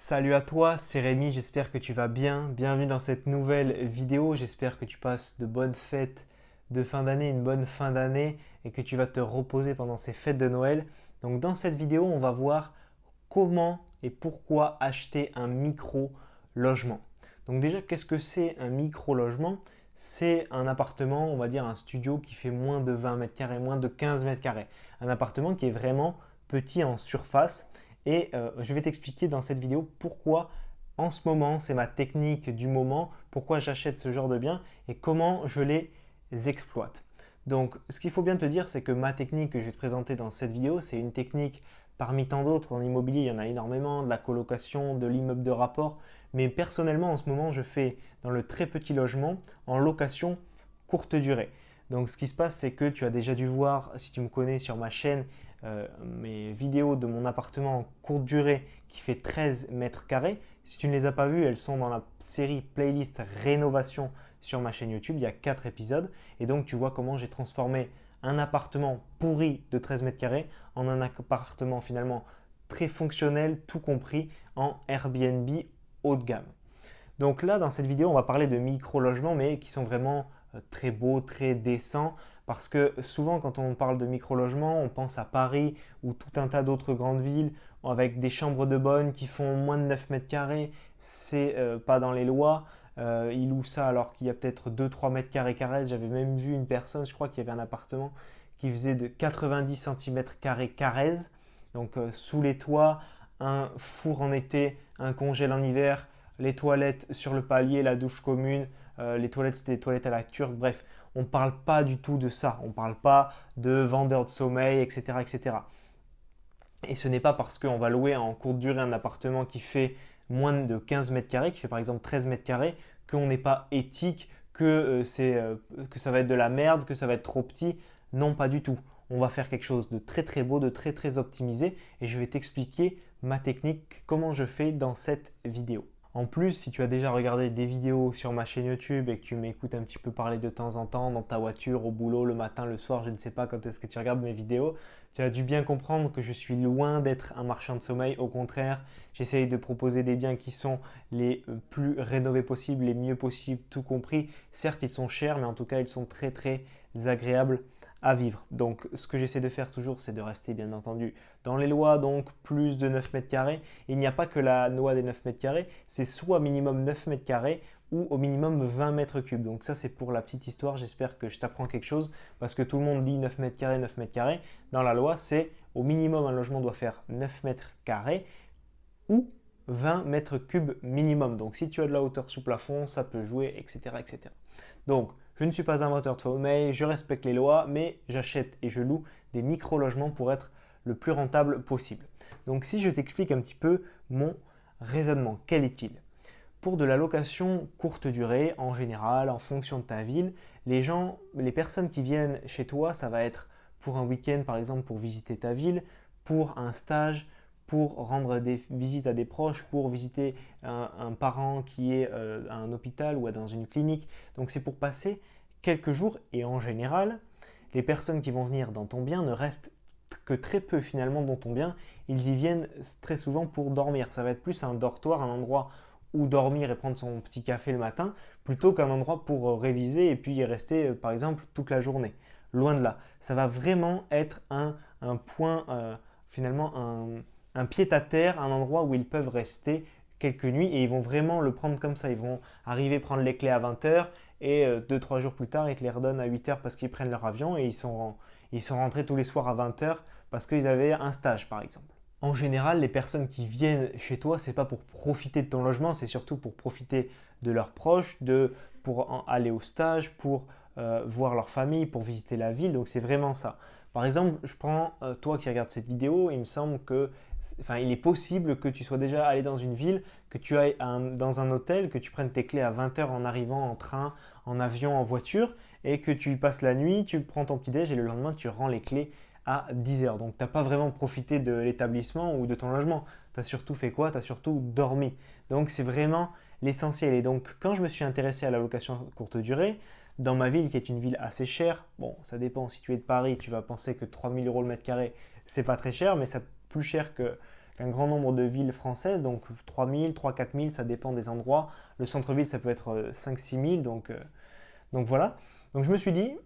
Salut à toi, c'est Rémi, j'espère que tu vas bien. Bienvenue dans cette nouvelle vidéo. J'espère que tu passes de bonnes fêtes de fin d'année, une bonne fin d'année et que tu vas te reposer pendant ces fêtes de Noël. Donc dans cette vidéo, on va voir comment et pourquoi acheter un micro-logement. Donc déjà, qu'est-ce que c'est un micro-logement? C'est un appartement, on va dire un studio qui fait moins de 20 mètres carrés, moins de 15 mètres carrés. Un appartement qui est vraiment petit en surface. Et je vais t'expliquer dans cette vidéo pourquoi en ce moment, c'est ma technique du moment, pourquoi j'achète ce genre de biens et comment je les exploite. Donc ce qu'il faut bien te dire, c'est que ma technique que je vais te présenter dans cette vidéo, c'est une technique parmi tant d'autres. En immobilier, il y en a énormément, de la colocation, de l'immeuble de rapport. Mais personnellement, en ce moment, je fais dans le très petit logement en location courte durée. Donc ce qui se passe, c'est que tu as déjà dû voir, si tu me connais sur ma chaîne, mes vidéos de mon appartement en courte durée qui fait 13 mètres carrés. Si tu ne les as pas vues, elles sont dans la série playlist rénovation sur ma chaîne YouTube. Il y a 4 épisodes. Et donc tu vois comment j'ai transformé un appartement pourri de 13 mètres carrés en un appartement finalement très fonctionnel, tout compris, en Airbnb haut de gamme. Donc là, dans cette vidéo, on va parler de micro-logements, mais qui sont vraiment très beaux, très décents. Parce que souvent, quand on parle de micro-logements, on pense à Paris ou tout un tas d'autres grandes villes avec des chambres de bonne qui font moins de 9 mètres carrés. C'est pas dans les lois. Ils louent ça alors qu'il y a peut-être 2-3 mètres carrés carrés. J'avais même vu une personne, je crois qu'il y avait un appartement qui faisait de 90 cm carrés carrés. Donc sous les toits, un four en été, un congèle en hiver, les toilettes sur le palier, la douche commune, les toilettes c'était des toilettes à la turque, bref, on ne parle pas du tout de ça, on ne parle pas de vendeurs de sommeil, etc. etc. Et ce n'est pas parce qu'on va louer en courte durée un appartement qui fait moins de 15 mètres carrés, qui fait par exemple 13 mètres carrés, qu'on n'est pas éthique, que ça va être de la merde, que ça va être trop petit. Non, pas du tout. On va faire quelque chose de très très beau, de très très optimisé et je vais t'expliquer ma technique, comment je fais dans cette vidéo. En plus, si tu as déjà regardé des vidéos sur ma chaîne YouTube et que tu m'écoutes un petit peu parler de temps en temps dans ta voiture, au boulot, le matin, le soir, je ne sais pas quand est-ce que tu regardes mes vidéos, tu as dû bien comprendre que je suis loin d'être un marchand de sommeil. Au contraire, j'essaye de proposer des biens qui sont les plus rénovés possibles, les mieux possibles, tout compris. Certes, ils sont chers, mais en tout cas, ils sont très très agréables à vivre. Donc ce que j'essaie de faire toujours, c'est de rester bien entendu dans les lois, donc plus de 9 mètres carrés. Il n'y a pas que la loi des 9 mètres carrés, c'est soit minimum 9 mètres carrés ou au minimum 20 mètres cubes. Donc ça c'est pour la petite histoire, j'espère que je t'apprends quelque chose parce que tout le monde dit 9 mètres carrés, 9 mètres carrés. Dans la loi, c'est au minimum un logement doit faire 9 mètres carrés ou 20 mètres cubes minimum. Donc si tu as de la hauteur sous plafond, ça peut jouer, etc. etc. Donc je ne suis pas un moteur de sommeil, je respecte les lois, mais j'achète et je loue des micro-logements pour être le plus rentable possible. Donc si je t'explique un petit peu mon raisonnement, quel est-il? Pour de la location courte durée, en général, en fonction de ta ville, les personnes qui viennent chez toi, ça va être pour un week-end par exemple, pour visiter ta ville, pour un stage, pour rendre des visites à des proches, pour visiter un parent qui est à un hôpital ou dans une clinique. Donc c'est pour passer quelques jours et en général, les personnes qui vont venir dans ton bien ne restent que très peu finalement dans ton bien. Ils y viennent très souvent pour dormir. Ça va être plus un dortoir, un endroit où dormir et prendre son petit café le matin, plutôt qu'un endroit pour réviser et puis y rester par exemple toute la journée. Loin de là. Ça va vraiment être un point, finalement un pied-à-terre, un endroit où ils peuvent rester quelques nuits et ils vont vraiment le prendre comme ça. Ils vont arriver prendre les clés à 20 h et 2-3 jours plus tard, ils te les redonnent à 8 h parce qu'ils prennent leur avion et ils sont rentrés tous les soirs à 20 h parce qu'ils avaient un stage par exemple. En général, les personnes qui viennent chez toi, c'est pas pour profiter de ton logement, c'est surtout pour profiter de leurs proches, pour aller au stage, pour voir leur famille, pour visiter la ville. Donc c'est vraiment ça. Par exemple, je prends toi qui regardes cette vidéo, il me semble que, enfin, il est possible que tu sois déjà allé dans une ville, que tu ailles dans un hôtel, que tu prennes tes clés à 20 h en arrivant en train, en avion, en voiture, et que tu y passes la nuit, tu prends ton petit déj et le lendemain tu rends les clés à 10 h. Donc tu n'as pas vraiment profité de l'établissement ou de ton logement. Tu as surtout fait quoi? Tu as surtout dormi. Donc c'est vraiment l'essentiel. Et donc quand je me suis intéressé à la location courte durée, dans ma ville qui est une ville assez chère, bon ça dépend, si tu es de Paris, tu vas penser que 3 000 € le mètre carré, c'est pas très cher, mais c'est plus cher que qu'un grand nombre de villes françaises, donc 3 000, 3 4 000, ça dépend des endroits. Le centre-ville, ça peut être 5 6 000, donc voilà. Donc je me suis dit,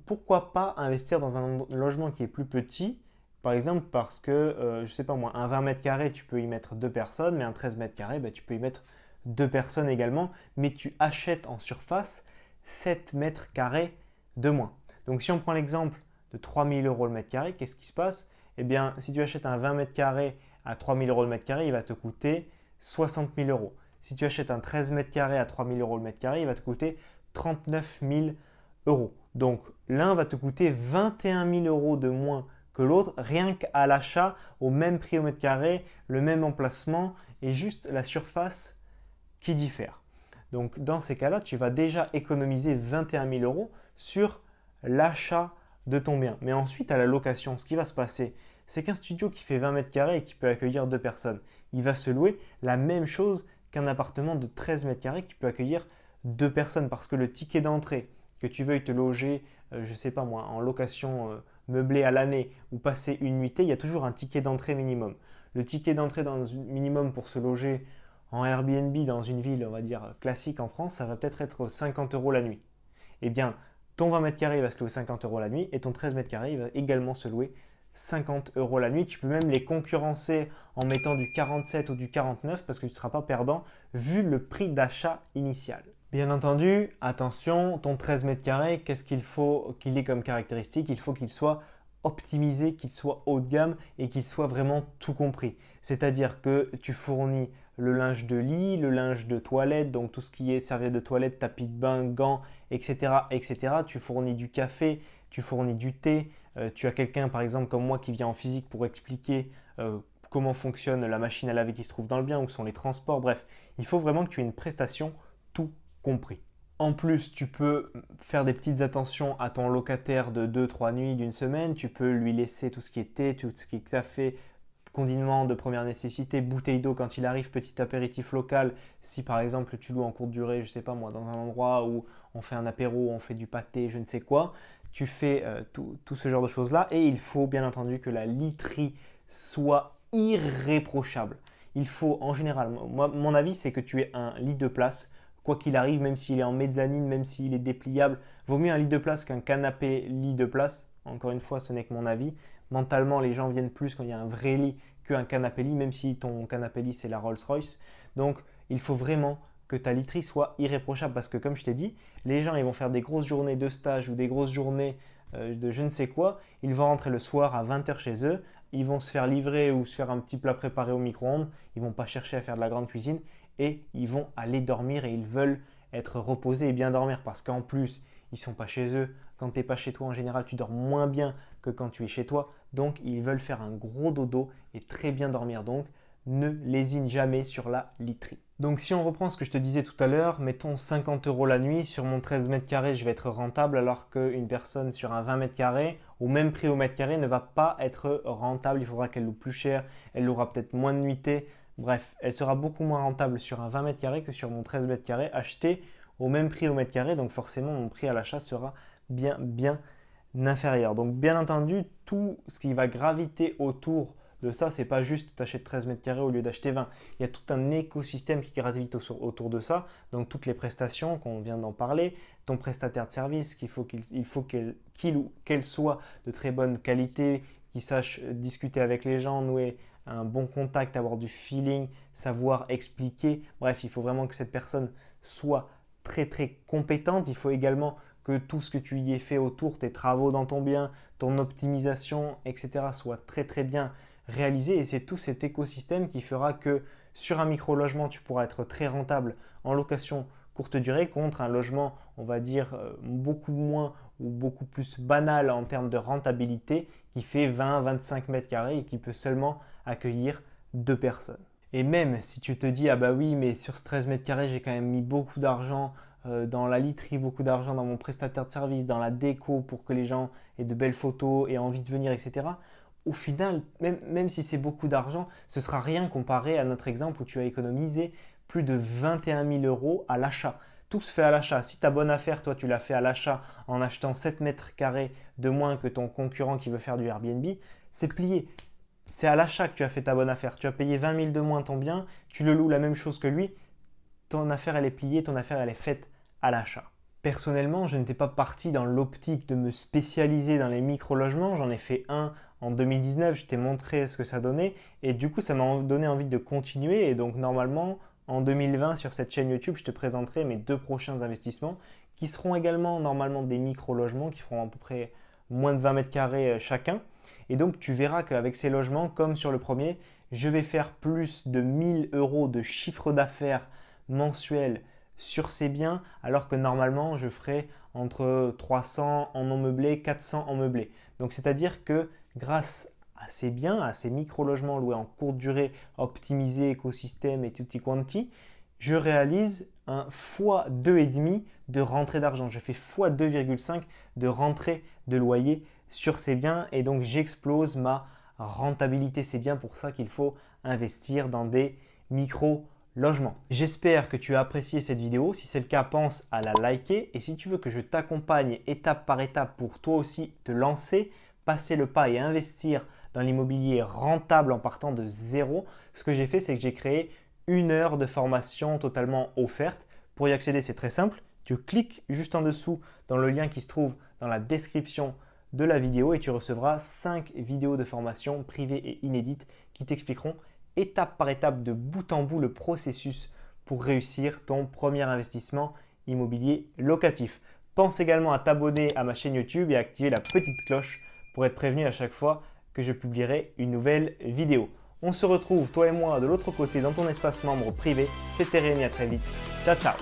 pourquoi pas investir dans un logement qui est plus petit, par exemple parce que, je ne sais pas moi, un 20 mètres carrés, tu peux y mettre 2 personnes, mais un 13 mètres carrés, tu peux y mettre 2 personnes également, mais tu achètes en surface 7 mètres carrés de moins. Donc si on prend l'exemple de 3 000 euros le mètre carré, qu'est-ce qui se passe? Eh bien, si tu achètes un 20 mètres carrés à 3 000 euros le mètre carré, il va te coûter 60 000 euros. Si tu achètes un 13 mètres carrés à 3 000 euros le mètre carré, il va te coûter 39 000 euros. Donc l'un va te coûter 21 000 euros de moins que l'autre, rien qu'à l'achat, au même prix au mètre carré, le même emplacement et juste la surface qui diffère. Donc dans ces cas-là, tu vas déjà économiser 21 000 euros sur l'achat de ton bien. Mais ensuite, à la location, ce qui va se passer, c'est qu'un studio qui fait 20 mètres carrés et qui peut accueillir 2 personnes, il va se louer la même chose qu'un appartement de 13 mètres carrés qui peut accueillir 2 personnes parce que le ticket d'entrée, que tu veuilles te loger, je ne sais pas moi, en location meublée à l'année ou passer une nuitée, il y a toujours un ticket d'entrée minimum. Le ticket d'entrée minimum pour se loger en Airbnb dans une ville, on va dire, classique en France, ça va peut-être être 50 euros la nuit. Eh bien, ton 20 mètres carrés va se louer 50 euros la nuit et ton 13 mètres carrés va également se louer 50 euros la nuit. Tu peux même les concurrencer en mettant du 47 ou du 49 parce que tu ne seras pas perdant vu le prix d'achat initial. Bien entendu, attention, ton 13 mètres carrés, qu'est-ce qu'il faut qu'il ait comme caractéristique? Il faut qu'il soit optimisé, qu'il soit haut de gamme et qu'il soit vraiment tout compris. C'est-à-dire que tu fournis le linge de lit, le linge de toilette, donc tout ce qui est serviette de toilette, tapis de bain, gants, etc., etc. Tu fournis du café, tu fournis du thé. Tu as quelqu'un, par exemple, comme moi qui vient en physique pour expliquer comment fonctionne la machine à laver qui se trouve dans le bien, où sont les transports. Bref, il faut vraiment que tu aies une prestation tout compris. En plus, tu peux faire des petites attentions à ton locataire de 2-3 nuits d'une semaine. Tu peux lui laisser tout ce qui est thé, tout ce qui est café, condiments de première nécessité, bouteille d'eau quand il arrive, petit apéritif local. Si par exemple tu loues en courte durée, je ne sais pas moi, dans un endroit où on fait un apéro, on fait du pâté, je ne sais quoi, tu fais tout ce genre de choses-là. Et il faut bien entendu que la literie soit irréprochable. Il faut en général, moi, mon avis c'est que tu aies un lit de place quoi qu'il arrive, même s'il est en mezzanine, même s'il est dépliable, vaut mieux un lit de place qu'un canapé lit de place. Encore une fois, ce n'est que mon avis. Mentalement, les gens viennent plus quand il y a un vrai lit qu'un canapé lit, même si ton canapé lit c'est la Rolls-Royce. Donc, il faut vraiment que ta literie soit irréprochable parce que, comme je t'ai dit, les gens ils vont faire des grosses journées de stage ou des grosses journées de je ne sais quoi. Ils vont rentrer le soir à 20h chez eux. Ils vont se faire livrer ou se faire un petit plat préparé au micro-ondes. Ils ne vont pas chercher à faire de la grande cuisine et ils vont aller dormir et ils veulent être reposés et bien dormir parce qu'en plus, ils ne sont pas chez eux. Quand tu n'es pas chez toi, en général, tu dors moins bien que quand tu es chez toi. Donc, ils veulent faire un gros dodo et très bien dormir. Donc, ne lésine jamais sur la literie. Donc, si on reprend ce que je te disais tout à l'heure, mettons 50 euros la nuit. Sur mon 13 mètres carrés, je vais être rentable alors qu'une personne sur un 20 mètres carrés, au même prix au mètre carré, ne va pas être rentable. Il faudra qu'elle loue plus cher. Elle aura peut-être moins de nuitées. Bref, elle sera beaucoup moins rentable sur un 20 mètres carrés que sur mon 13 mètres carrés acheté au même prix au mètre carré. Donc forcément, mon prix à l'achat sera bien inférieur. Donc bien entendu, tout ce qui va graviter autour de ça, c'est pas juste tu achètes 13 mètres carrés au lieu d'acheter 20. Il y a tout un écosystème qui gravite autour de ça. Donc toutes les prestations qu'on vient d'en parler, ton prestataire de service, qu'il faut qu'il ou qu'elle soit de très bonne qualité, qu'il sache discuter avec les gens, nouer un bon contact, avoir du feeling, savoir expliquer. Bref, il faut vraiment que cette personne soit très compétente. Il faut également que tout ce que tu y aies fait autour, tes travaux dans ton bien, ton optimisation, etc. soit très bien réalisé. Et c'est tout cet écosystème qui fera que sur un micro-logement, tu pourras être très rentable en location courte durée contre un logement, on va dire, beaucoup moins ou beaucoup plus banal en termes de rentabilité qui fait 20-25 mètres carrés et qui peut seulement accueillir 2 personnes. Et même si tu te dis, ah bah oui, mais sur ce 13 mètres carrés, j'ai quand même mis beaucoup d'argent dans la literie, beaucoup d'argent dans mon prestataire de service, dans la déco pour que les gens aient de belles photos et envie de venir, etc. Au final, même si c'est beaucoup d'argent, ce sera rien comparé à notre exemple où tu as économisé plus de 21 000 euros à l'achat. Tout se fait à l'achat. Si ta bonne affaire, toi, tu l'as fait à l'achat en achetant 7 mètres carrés de moins que ton concurrent qui veut faire du Airbnb, c'est plié. C'est à l'achat que tu as fait ta bonne affaire. Tu as payé 20 000 de moins ton bien, tu le loues la même chose que lui, ton affaire elle est pliée, ton affaire elle est faite à l'achat. Personnellement, je n'étais pas parti dans l'optique de me spécialiser dans les micro-logements. J'en ai fait un en 2019, je t'ai montré ce que ça donnait et du coup, ça m'a donné envie de continuer. Et donc, normalement, en 2020, sur cette chaîne YouTube, je te présenterai mes 2 prochains investissements qui seront également normalement des micro-logements qui feront à peu près moins de 20 mètres carrés chacun. Et donc, tu verras qu'avec ces logements, comme sur le premier, je vais faire plus de 1000 euros de chiffre d'affaires mensuel sur ces biens, alors que normalement, je ferais entre 300 en non meublé, 400 en meublé. Donc, c'est-à-dire que grâce à ces biens, à ces micro-logements loués en courte durée, optimisés, écosystème et tutti quanti, je réalise un fois 2,5 de rentrée d'argent. Je fais fois 2,5 de rentrée de loyer sur ces biens et donc j'explose ma rentabilité. C'est bien pour ça qu'il faut investir dans des micro-logements. J'espère que tu as apprécié cette vidéo. Si c'est le cas, pense à la liker. Et si tu veux que je t'accompagne étape par étape pour toi aussi te lancer, passer le pas et investir dans l'immobilier rentable en partant de zéro, ce que j'ai fait, c'est que j'ai créé 1 heure de formation totalement offerte. Pour y accéder, c'est très simple. Tu cliques juste en dessous dans le lien qui se trouve dans la description de la vidéo et tu recevras 5 vidéos de formation privées et inédites qui t'expliqueront étape par étape de bout en bout le processus pour réussir ton premier investissement immobilier locatif. Pense également à t'abonner à ma chaîne YouTube et à activer la petite cloche pour être prévenu à chaque fois que je publierai une nouvelle vidéo. On se retrouve, toi et moi, de l'autre côté dans ton espace membre privé. C'était Rémi, à très vite. Ciao, ciao!